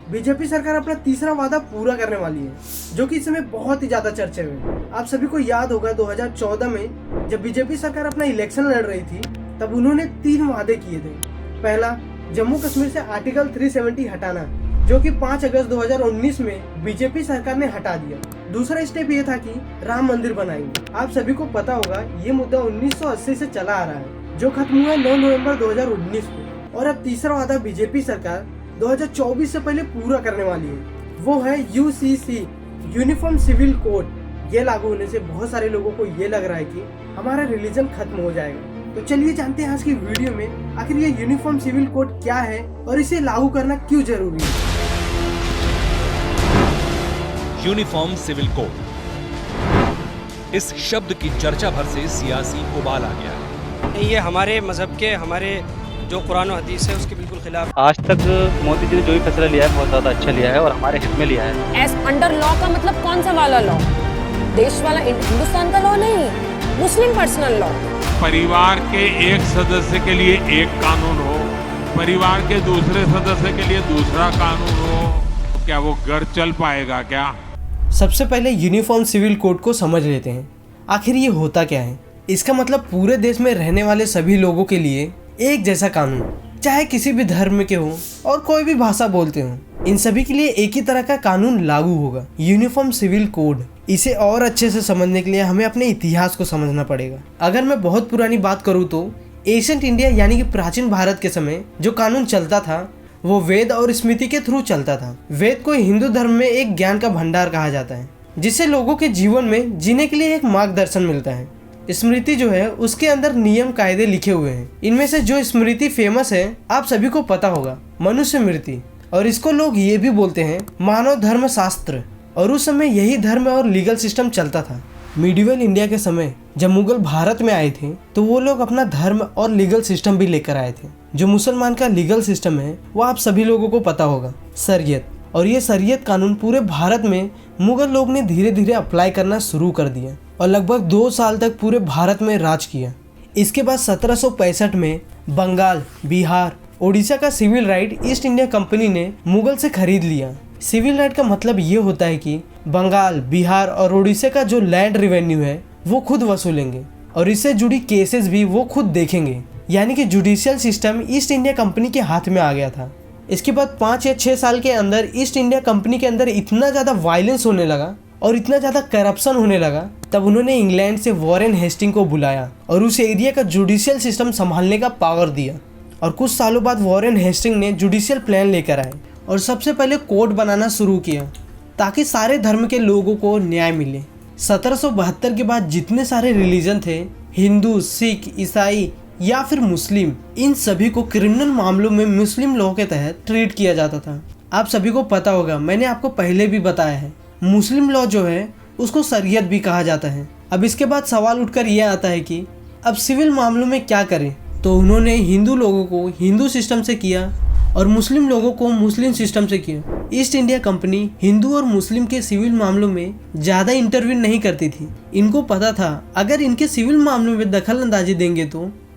BJP सरकार अपना तीसरा वादा पूरा करने वाली है, जो कि इस समय बहुत ही ज्यादा चर्चे में है। आप सभी को याद होगा 2014 में जब बीजेपी सरकार अपना इलेक्शन लड़ रही थी, तब उन्होंने 3 वादे किए थे। पहला, जम्मू कश्मीर से आर्टिकल 370 हटाना, जो कि 5 अगस्त 2019 में बीजेपी सरकार ने हटा दिया। दूसरा स्टेप ये था कि राम मंदिर बनाएंगे। आप सभी को पता होगा ये मुद्दा 1980 से चला आ रहा है, जो खत्म हुआ 9 नवंबर 2019 को। और अब तीसरा वादा बीजेपी सरकार 2024 से पहले पूरा करने वाली है, वो है यूसीसी, यूनिफॉर्म सिविल कोड। ये लागू होने से बहुत सारे लोगों को ये लग रहा है कि हमारा रिलीजन खत्म हो जाएगा। तो चलिए जानते हैं आज की वीडियो में आखिर ये यूनिफॉर्म सिविल कोड क्या है और इसे लागू करना क्यों जरूरी है। यूनिफॉर्म सिविल कोड, इस शब्द की चर्चा भर से सियासी उबाल आ गया है। ये हमारे मजहब के, हमारे जो कुरान और हदीस है उसके बिल्कुल खिलाफ। आज तक मोदी जी ने जो भी फैसला लिया है बहुत ज़्यादा अच्छा लिया है और हमारे हित में लिया है। एज अंडर लॉ का मतलब कौन सा वाला लॉ? देश वाला, हिंदुस्तान का लॉ नहीं, मुस्लिम पर्सनल लॉ। परिवार के एक सदस्य के लिए एक कानून हो, परिवार के दूसरे सदस्य के लिए दूसरा कानून हो, क्या वो घर चल पाएगा क्या? सबसे पहले यूनिफॉर्म सिविल कोड को समझ लेते हैं। आखिर ये होता क्या है? इसका मतलब पूरे देश में रहने वाले सभी लोगों के लिए एक जैसा कानून, चाहे किसी भी धर्म के हो और कोई भी भाषा बोलते हो, इन सभी के लिए एक ही तरह का कानून लागू होगा, यूनिफॉर्म सिविल कोड। इसे और अच्छे से समझने के लिए हमें अपने इतिहास को समझना पड़ेगा। अगर मैं बहुत पुरानी बात करूँ तो एशियंट इंडिया यानी कि प्राचीन भारत के समय जो कानून चलता था वो वेद और स्मृति के थ्रू चलता था। वेद को हिंदू धर्म में एक ज्ञान का भंडार कहा जाता है, जिससे लोगों के जीवन में जीने के लिए एक मार्गदर्शन मिलता है। स्मृति जो है उसके अंदर नियम कायदे लिखे हुए हैं। इनमें से जो स्मृति फेमस है आप सभी को पता होगा, मनुस्मृति, और इसको लोग ये भी बोलते हैं मानव धर्म शास्त्र। और उस समय यही धर्म और लीगल सिस्टम चलता था। मिडिवल इंडिया के समय जब मुगल भारत में आए थे तो वो लोग अपना धर्म और लीगल सिस्टम भी लेकर आए थे। जो मुसलमान का लीगल सिस्टम है वो आप सभी लोगों को पता होगा, शरीयत। और ये शरीयत कानून पूरे भारत में मुगल लोग ने धीरे धीरे अप्लाई करना शुरू कर दिया और लगभग 2 साल तक पूरे भारत में राज किया। इसके बाद 1765 में बंगाल, बिहार, ओडिशा का civil right East India company ने मुगल से खरीद लिया। सिविल राइट का मतलब ये होता है कि बंगाल, बिहार और ओडिशा का जो लैंड रेवेन्यू है वो खुद वसूलेंगे और इससे जुड़ी केसेस भी वो खुद देखेंगे। यानी कि judicial system east India company के हाथ में आ गया था। इसके बाद 5 या 6 साल के अंदर ईस्ट इंडिया कंपनी के अंदर इतना ज़्यादा वायलेंस होने लगा और इतना ज़्यादा करप्शन होने लगा, तब उन्होंने इंग्लैंड से वॉरेन हेस्टिंग को बुलाया और उस एरिया का जुडिशियल सिस्टम संभालने का पावर दिया। और कुछ सालों बाद वॉरेन हेस्टिंग ने जुडिशियल प्लान लेकर आए और सबसे पहले कोड बनाना शुरू किया ताकि सारे धर्म के लोगों को न्याय मिले। 1772 के बाद जितने सारे रिलीजन थे, हिंदू, सिख, ईसाई या फिर मुस्लिम, इन सभी को क्रिमिनल मामलों में मुस्लिम लॉ के तहत ट्रीट किया जाता था। आप सभी को पता होगा, मैंने आपको पहले भी बताया है, मुस्लिम लॉ जो है उसको शरीयत भी कहा जाता है। अब इसके बाद सवाल उठकर यह आता है कि अब सिविल मामलों में क्या करें? तो उन्होंने हिंदू लोगों को हिंदू सिस्टम से किया और मुस्लिम लोगों को मुस्लिम सिस्टम से किया। ईस्ट इंडिया कंपनी हिंदू और मुस्लिम के सिविल मामलों में ज़्यादा इंटरवीन नहीं करती थी। इनको पता था अगर इनके सिविल मामलों में दखल अंदाजी देंगे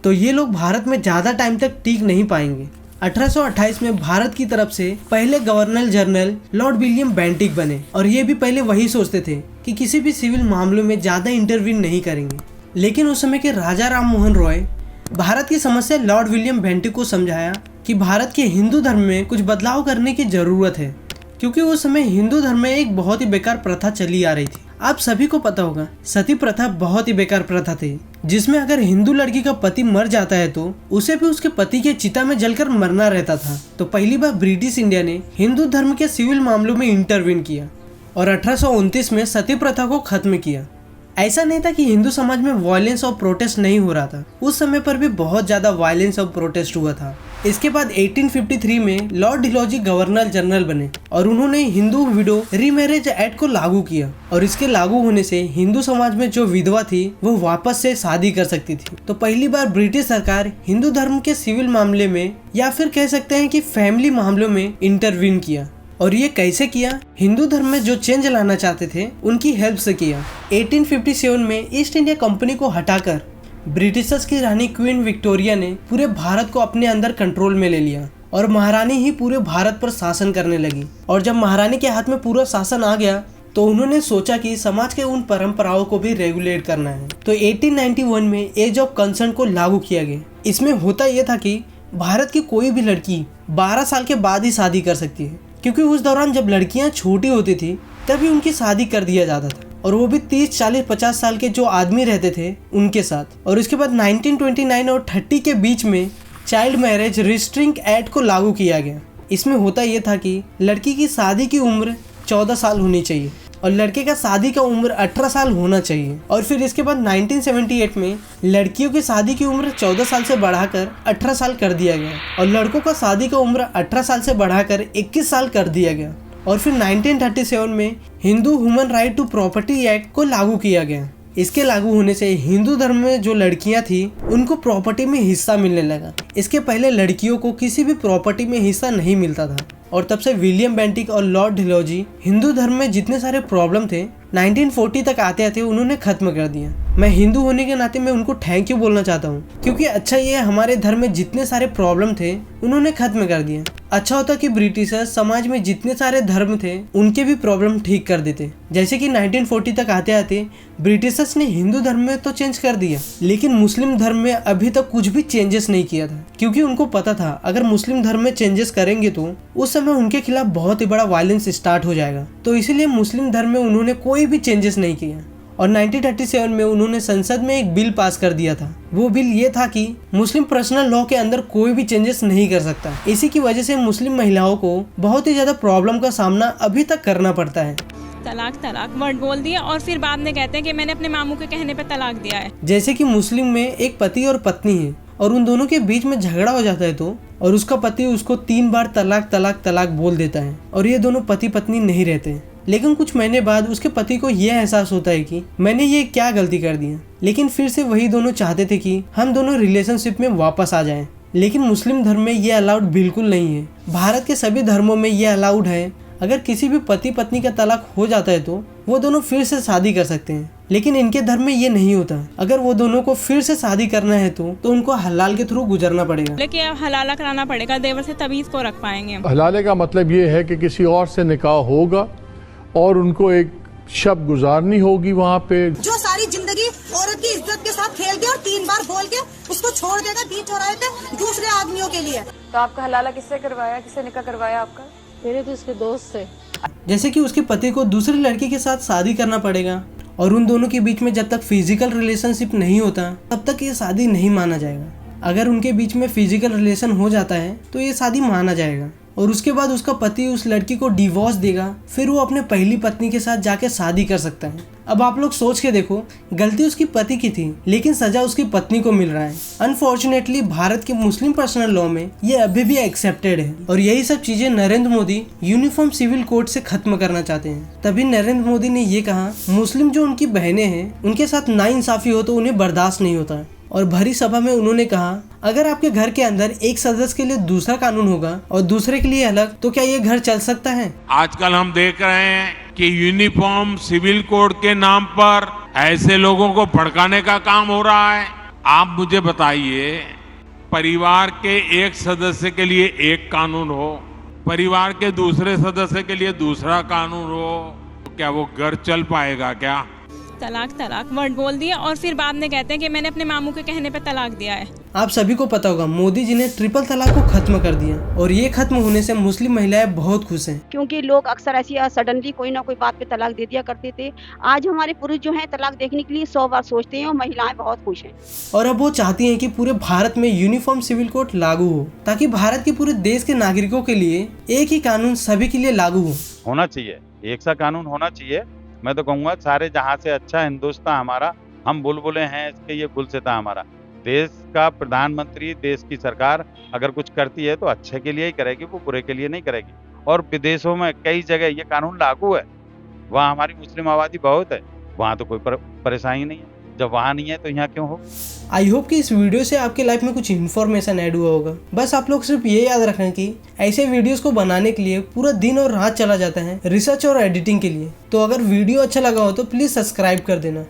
तो ये लोग भारत में ज़्यादा टाइम तक टिक नहीं पाएंगे। 1828 में भारत की तरफ से पहले governor general Lord William Bentinck बने और ये भी पहले वही सोचते थे कि किसी भी सिविल मामलों में ज़्यादा इंटरवीन नहीं करेंगे। लेकिन उस समय के राजा राम मोहन रॉय भारत की समस्या लॉर्ड विलियम बेंटिक को समझाया कि भारत के हिंदू धर्म में कुछ बदलाव करने की ज़रूरत है, क्योंकि उस समय हिंदू धर्म में एक बहुत ही बेकार प्रथा चली आ रही थी। आप सभी को पता होगा, सती प्रथा बहुत ही बेकार प्रथा थी, जिसमें अगर हिंदू लड़की का पति मर जाता है तो उसे भी उसके पति के चिता में जलकर मरना रहता था। तो पहली बार ब्रिटिश इंडिया ने हिंदू धर्म के सिविल मामलों में इंटरवीन किया और 1829 में सती प्रथा को खत्म किया। ऐसा नहीं था कि हिंदू समाज में वायलेंस और प्रोटेस्ट नहीं हो रहा था, उस समय पर भी बहुत ज़्यादा वायलेंस और प्रोटेस्ट हुआ था। इसके बाद 1853 में लॉर्ड डिलहौजी गवर्नर जनरल बने और उन्होंने हिंदू विडो रीमैरिज एक्ट को लागू किया और इसके लागू होने से हिंदू समाज में जो विधवा थी वो वापस से शादी कर सकती थी। तो पहली बार ब्रिटिश सरकार हिंदू धर्म के सिविल मामले में या फिर कह सकते हैं कि फैमिली मामलों में इंटरवीन किया। और ये कैसे किया? हिंदू धर्म में जो चेंज लाना चाहते थे उनकी हेल्प से किया। 1857 में ईस्ट इंडिया कंपनी को हटाकर ब्रिटिशर्स की रानी क्वीन विक्टोरिया ने पूरे भारत को अपने अंदर कंट्रोल में ले लिया और महारानी ही पूरे भारत पर शासन करने लगी। और जब महारानी के हाथ में पूरा शासन आ गया तो उन्होंने सोचा कि समाज के उन परंपराओं को भी रेगुलेट करना है। तो 1891 में एज ऑफ कंसेंट को लागू किया गया। इसमें होता यह था कि भारत की कोई भी लड़की 12 साल के बाद ही शादी कर सकती है, क्योंकि उस दौरान जब लड़कियां छोटी होती थी तभी उनकी शादी कर दिया जाता था, और वो भी 30, 40, 50 साल के जो आदमी रहते थे उनके साथ। और उसके बाद 1929 और 30 के बीच में चाइल्ड मैरिज रिस्ट्रिक्ट एक्ट को लागू किया गया। इसमें होता यह था कि लड़की की शादी की उम्र 14 साल होनी चाहिए और लड़के का शादी का उम्र 18 साल होना चाहिए। और फिर इसके बाद 1978 में लड़कियों की शादी की उम्र 14 साल से बढ़ाकर 18 साल कर दिया गया और लड़कों का शादी का उम्र 18 साल से बढ़ाकर 21 साल कर दिया गया। और फिर 1937 में Hindu human right to property act को लागू किया गया। इसके लागू होने से हिंदू धर्म में जो लड़कियां थी उनको प्रॉपर्टी में हिस्सा मिलने लगा। इसके पहले लड़कियों को किसी भी प्रॉपर्टी में हिस्सा नहीं मिलता था। और तब से विलियम बेंटिक और लॉर्ड डलहौजी हिंदू धर्म में जितने सारे प्रॉब्लम थे 1940 तक आते आते उन्होंने खत्म कर दिया। मैं हिंदू होने के नाते मैं उनको थैंक यू बोलना चाहता हूँ, क्योंकि अच्छा ये हमारे धर्म में जितने सारे प्रॉब्लम थे उन्होंने खत्म कर दिया। अच्छा होता कि ब्रिटिशर्स समाज में जितने सारे धर्म थे उनके भी प्रॉब्लम ठीक कर देते। जैसे कि 1940 तक आते आते ब्रिटिशर्स ने हिंदू धर्म में तो चेंज कर दिया, लेकिन मुस्लिम धर्म में अभी तक कुछ भी चेंजेस नहीं किया था, क्योंकि उनको पता था अगर मुस्लिम धर्म में चेंजेस करेंगे तो उस समय उनके खिलाफ बहुत ही बड़ा वायलेंस स्टार्ट हो जाएगा। तो इसीलिए मुस्लिम धर्म में उन्होंने कोई भी चेंजेस नहीं किया। और 1937 में उन्होंने संसद में एक बिल पास कर दिया था। वो बिल ये था कि मुस्लिम पर्सनल लॉ के अंदर कोई भी चेंजेस नहीं कर सकता। इसी की वजह से मुस्लिम महिलाओं को बहुत ही ज्यादा प्रॉब्लम का सामना अभी तक करना पड़ता है। तलाक तलाक वर्ड बोल दिया और फिर बाद में कहते हैं कि मैंने अपने मामू के कहने पे तलाक दिया है। जैसे कि मुस्लिम में एक पति और पत्नी है और उन दोनों के बीच में झगड़ा हो जाता है तो और उसका पति उसको 3 बार तलाक तलाक तलाक बोल देता है और ये दोनों पति पत्नी नहीं रहते। लेकिन कुछ महीने बाद उसके पति को यह एहसास होता है कि मैंने ये क्या गलती कर दी है, लेकिन फिर से वही दोनों चाहते थे कि हम दोनों रिलेशनशिप में वापस आ जाएं। लेकिन मुस्लिम धर्म में ये अलाउड बिल्कुल नहीं है। भारत के सभी धर्मों में ये अलाउड है। अगर किसी भी पति पत्नी का तलाक हो जाता है तो वो दोनों फिर से शादी कर सकते हैं, लेकिन इनके धर्म में ये नहीं होता। अगर वो दोनों को फिर से शादी करना है तो उनको हलाल के थ्रू गुजरना पड़ेगा। लेकिन अब हलाला कराना पड़ेगा, देवर से तभी इसको रख पाएंगे। हलाले का मतलब ये है कि किसी और से निकाह होगा और उनको एक शब गुजारनी होगी वहाँ पे। जो सारी जिंदगी औरत की इज्जत के साथ खेल के और 3 बार बोल के उसको छोड़ देगा बीच चौराहे पे दूसरे आदमियों के लिए। तो आपका हलाला किससे करवाया, किससे निकाह करवाया आपका? मेरे तो उसके दोस्त से। जैसे कि उसके पति को दूसरी लड़की के साथ शादी करना पड़ेगा और उन दोनों के बीच में जब तक फिजिकल रिलेशनशिप नहीं होता तब तक ये शादी नहीं माना जाएगा। अगर उनके बीच में फिजिकल रिलेशन हो जाता है तो ये शादी माना जाएगा और उसके बाद उसका पति उस लड़की को डिवोर्स देगा, फिर वो अपने पहली पत्नी के साथ जाके शादी कर सकता है। अब आप लोग सोच के देखो, गलती उसकी पति की थी लेकिन सजा उसकी पत्नी को मिल रहा है। अनफॉर्चुनेटली भारत के मुस्लिम पर्सनल लॉ में ये अभी भी एक्सेप्टेड है और यही सब चीजें Narendra Modi uniform civil code से खत्म करना चाहते हैं। तभी नरेंद्र मोदी ने ये कहा मुस्लिम जो उनकी बहनें हैं उनके साथ नाइंसाफी हो तो उन्हें बर्दाश्त नहीं होता। और भरी सभा में उन्होंने कहा अगर आपके घर के अंदर एक सदस्य के लिए दूसरा कानून होगा और दूसरे के लिए अलग तो क्या ये घर चल सकता है? आजकल हम देख रहे हैं कि यूनिफॉर्म सिविल कोड के नाम पर ऐसे लोगों को भड़काने का काम हो रहा है। आप मुझे बताइए, परिवार के एक सदस्य के लिए एक कानून हो, परिवार के दूसरे सदस्य के लिए दूसरा कानून हो, तो क्या वो घर चल पाएगा क्या? तलाक तलाक वर्ड बोल दिया और फिर बाद में कहते हैं कि मैंने अपने मामू के कहने पे तलाक दिया है। आप सभी को पता होगा मोदी जी ने ट्रिपल तलाक को खत्म कर दिया और ये खत्म होने से मुस्लिम महिलाएं बहुत खुश हैं। क्योंकि लोग अक्सर ऐसी सडनली कोई ना कोई बात पे तलाक दे दिया करते थे। आज हमारे पुरुष जो हैं तलाक देखने के लिए 100 बार सोचते हैं और महिलाएं बहुत खुश हैं। और अब वो चाहती हैं कि पूरे भारत में यूनिफॉर्म सिविल कोड लागू हो ताकि भारत के पूरे देश के नागरिकों के लिए एक ही कानून सभी के लिए लागू हो। होना चाहिए, एक सा कानून होना चाहिए। मैं तो कहूँगा सारे जहाँ से अच्छा हिंदुस्तान हमारा, हम बुलबुलें हैं इसके, ये गुलसिता हमारा। देश का प्रधानमंत्री, देश की सरकार अगर कुछ करती है तो अच्छे के लिए ही करेगी, वो बुरे के लिए नहीं करेगी। और विदेशों में कई जगह ये कानून लागू है, वहाँ हमारी मुस्लिम आबादी बहुत है, वहाँ तो कोई परेशानी नहीं है। जब वहाँ नहीं है तो यहाँ क्यों हो? आई होप कि इस वीडियो से आपके लाइफ में कुछ इन्फॉर्मेशन ऐड हुआ होगा। बस आप लोग सिर्फ ये याद रखें कि ऐसे वीडियोस को बनाने के लिए पूरा दिन और रात चला जाता है रिसर्च और एडिटिंग के लिए। तो अगर वीडियो अच्छा लगा हो तो प्लीज़ सब्सक्राइब कर देना।